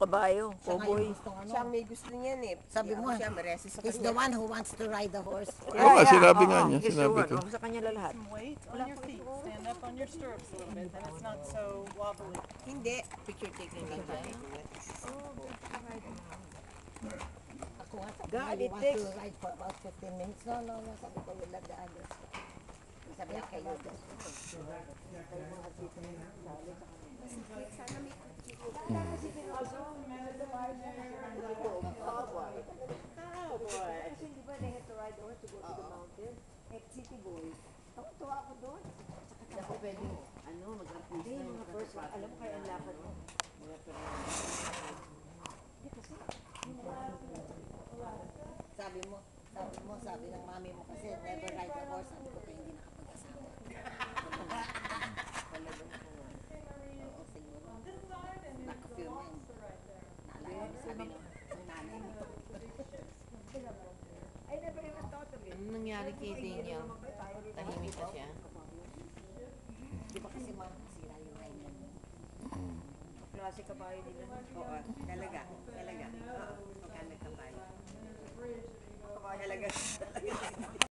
kabayo, cowboy. Siya ang may gusto niyan eh. Sabi mo, Siya maresi sa he's kanya. the one who wants to ride the horse. Oo nga, sinabi nga oo, niya, yes, sinabi Juan, ko. sa kanya lahat. Some weight on your feet. Stand up on your stirrups a little bit, then it's not so wobbly. Hindi. Picture taking lang tayo. Ako nga, sabi God, niya, it you want takes- to ride for about 15 minutes. No, sabi ko, we'll have the others. Sabi niya, kayo. Kasi di ba they had to ride the horse to go to the mountain? City boys. Tuwa ako doon. Ako pwede, ano, mag-artista. Hindi, mga person, alam ko kayo ang lakad mo. Sabi ng mami mo kasi, never ride the horse. Sabi ko, kaya hindi nakapag-asawa. Oo, siguro. Naka-film yun. Naalala mo, sabi ng nanay mo. I never even thought of it. Ano nangyari kay Daniel? Tahimik na siya. Di ba kasi ma'am, sira yung ride niya. Klase kabayo nila. Oo, talaga.